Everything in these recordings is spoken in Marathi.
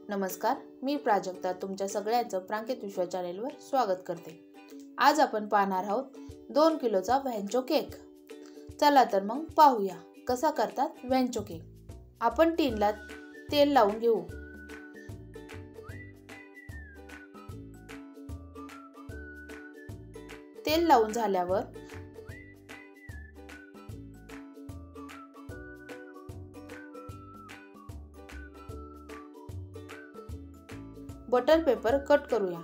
नमस्कार, मी प्राजक्ता तुमच्या सगळ्यांचं प्रांकेत विश्वा चॅनेलवर स्वागत करते। आज आपण पाहणार आहोत 2 किलोचा व्हॅन्चो केक। चला तर मग पाहूया कसा करतात व्हॅन्चो केक। आपण टीनला तेल लावून घेऊ। तेल लावून झाल्यावर बटर पेपर कट करूया।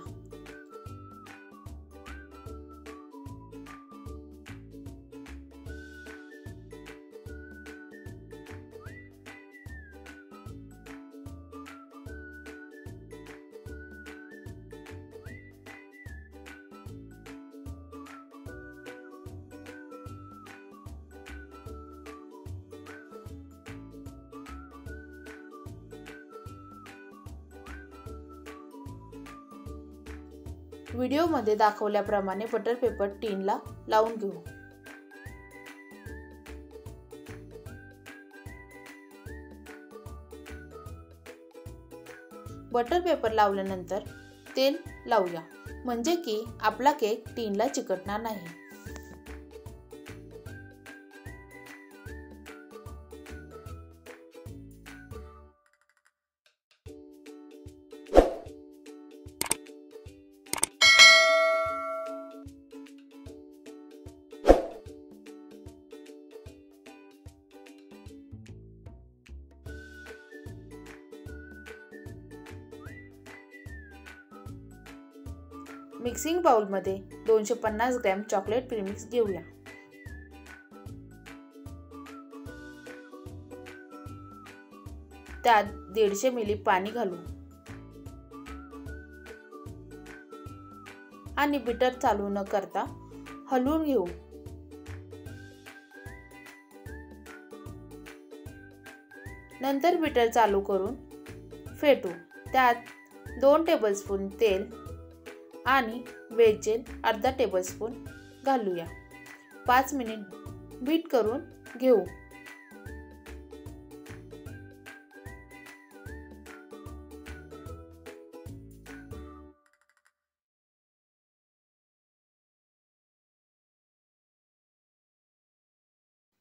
व्हिडिओ मध्ये दाखवल्याप्रमाणे बटर पेपर टीनला लावून घेऊ। बटर पेपर लावल्यानंतर तेल लावूया, म्हणजे की आपला केक टीनला चिकटणार नाही। मिक्सिंग बाउल मध्ये 250 ग्रॅम चॉकलेट प्रीमिक्स घेऊया। त्यात 150 मिली पाणी घालू आणि बीटर चालू न करता हलवून घेऊ। नंतर बीटर चालू करून फेटू। त्यात 2 टेबलस्पून तेल आणि वेज जेल अर्धा टेबलस्पून घालूया। 5 मिनिट बीट करून घेऊ।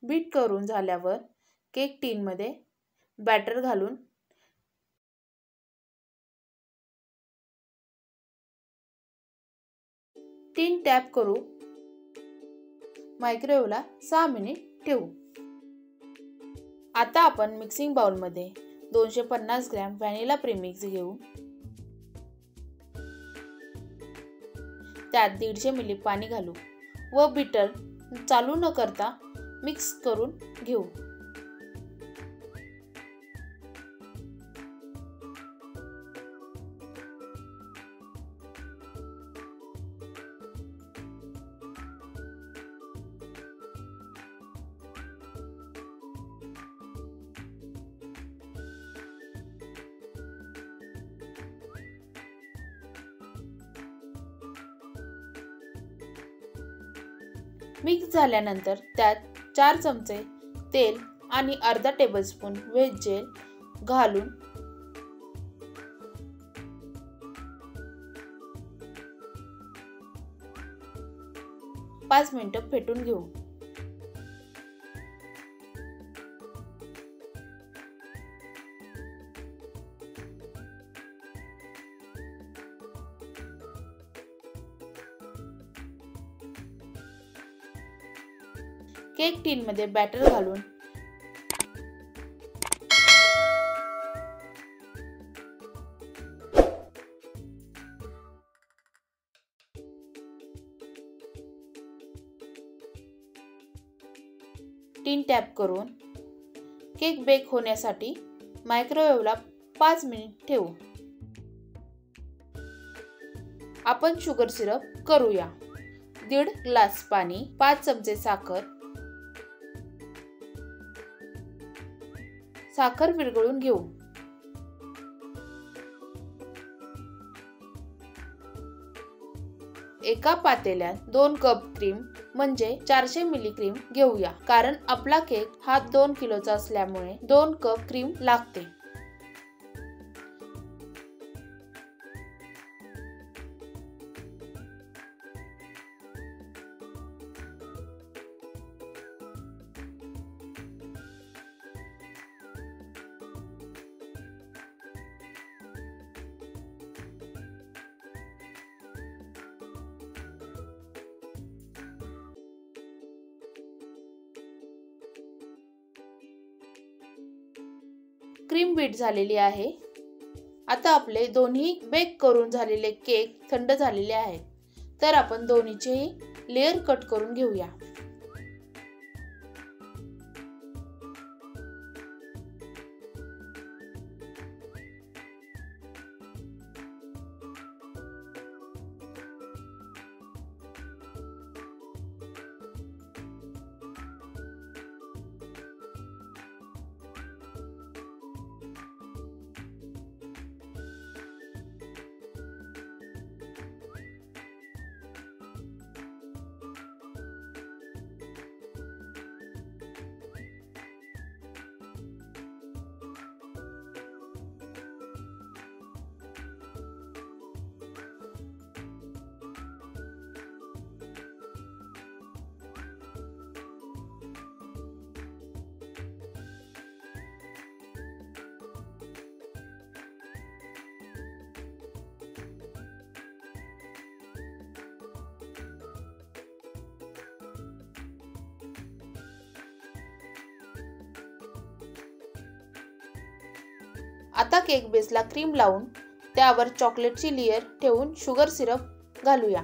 बीट करून झाल्यावर केक टीन मध्ये बॅटर घालून टीन टॅप करू। मायक्रोवेव्हला 6 मिनिट ठेवू। आता आपण मिक्सिंग बाउल मध्ये 250 ग्रॅम व्हॅनिला प्रीमिक्स घेऊ। त्यात 150 मिली पाणी घालू व बीटर चालू न करता मिक्स करून घेऊ। मिक्स झाल्यानंतर त्यात 4 चमचे तेल आणि अर्धा टेबलस्पून वेज जेल घालून पाच मिनिटं फेटून घेऊ। केक टीन मध्ये बॅटर घालून टीन टॅप करून केक बेक होण्यासाठी मायक्रोवेव्हला 5 मिनिट ठेवू। आपण शुगर सिरप करूया। 1.5 ग्लास पाणी, 5 चमचे साखर विरघळून घेऊ। एका पातेल्यात 2 कप क्रीम म्हणजे 400 मिली क्रीम घेऊया, कारण आपला केक हा 2 किलोचा असल्यामुळे 2 कप क्रीम लागते। क्रीम बीट झालेली आहे। आता आपले दोन्ही बेक करून झालेले केक थंड झालेले आहेत, तर आपण दोन्हीचेही लेयर कट करून घेऊया। आता केक बेसला क्रीम लावून त्यावर चॉकलेटची लेयर ठेवून शुगर सिरप घालूया।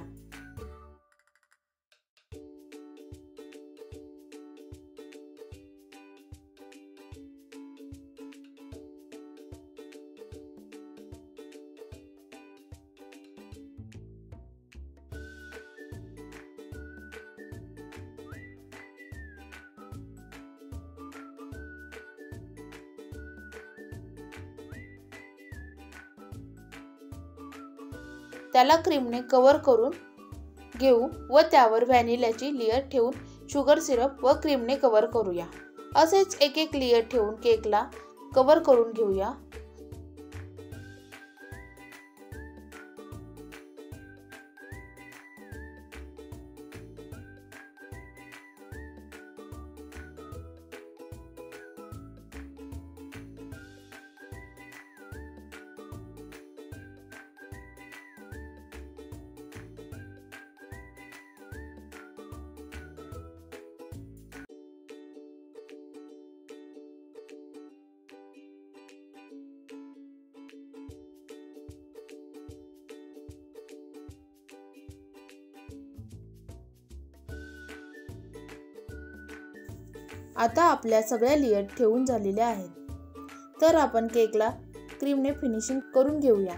त्याला क्रीमने कव्हर करून घेऊ व त्यावर व्हॅनिलाची लेयर ठेवून शुगर सिरप व क्रीमने कव्हर करूया। असेच एक एक लेयर ठेवून केकला कव्हर करून घेऊया। आता आपल्या सगळ्या लेयर ठेवून झालेल्या आहेत, तर आपण केकला क्रीमने फिनिशिंग करून घेऊया।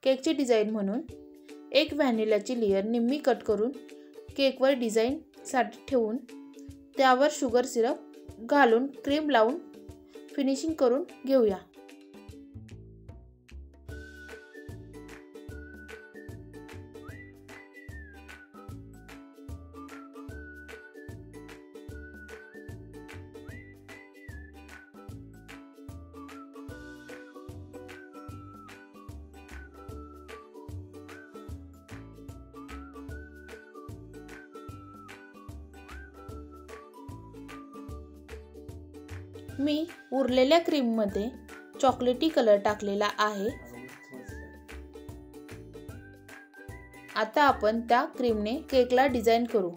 केकची डिझाईन म्हणून एक व्हॅनिलाची लेयर निम्मी कट करून केकवर डिझाईन साठी ठेवून त्यावर शुगर सिरप घालून क्रीम लावून फिनिशिंग करून घेऊया। मी उरलेल्या क्रीम मध्ये चॉकलेटी कलर टाकलेला आहे। आता आपण त्या क्रीमने केकला डिझाईन करू।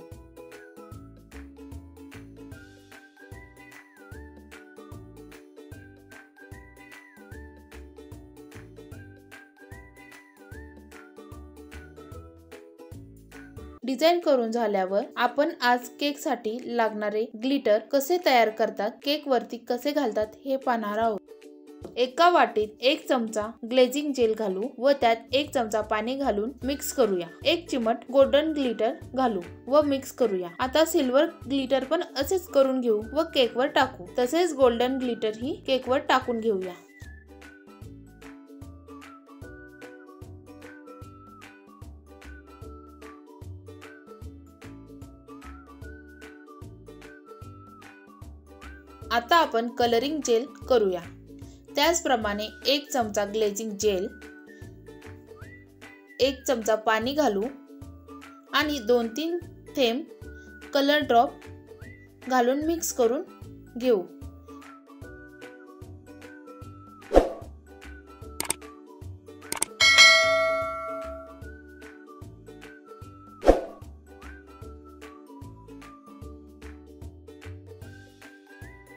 डिझाईन करून झाल्यावर आपण आज केक साठी लागणारे ग्लिटर कसे तयार करतात, केक वरती कसे घालतात हे पाहणार आहोत। एका वाटीत 1 चमचा ग्लेझिंग जेल घालू व त्यात 1 चमचा पाणी घालून मिक्स करूया। 1 चिमट गोल्डन ग्लिटर घालू व मिक्स करूया। आता सिल्वर ग्लिटर पण असेच करून घेऊ व केकवर टाकू। तसेच गोल्डन ग्लिटर ही केकवर टाकून घेऊया। आता आपण कलरिंग जेल करूया। त्याचप्रमाणे 1 चमचा ग्लेझिंग जेल, 1 चमचा पाणी घालू आणि 2-3 थेंब कलर ड्रॉप घालून मिक्स करून घेऊ।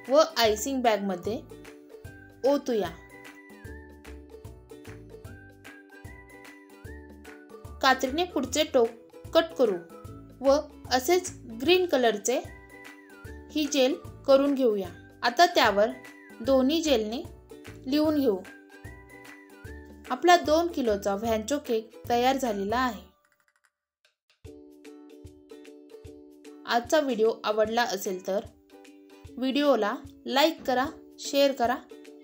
व आयसिंग बॅग मध्ये ओतूया। कात्रीने पुढचे टोक कट करू व असेच ग्रीन कलरचे ही जेल करून घेऊया। आता त्यावर दोन्ही जेलने लिहून घेऊ। आपला 2 किलोचा व्हॅन्चो केक तयार झालेला आहे। आजचा व्हिडिओ आवडला असेल तर व्हिडिओला लाईक करा, शेअर करा,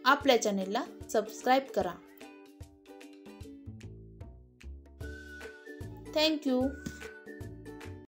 आपल्या चॅनेलला सबस्क्राईब करा। Thank you.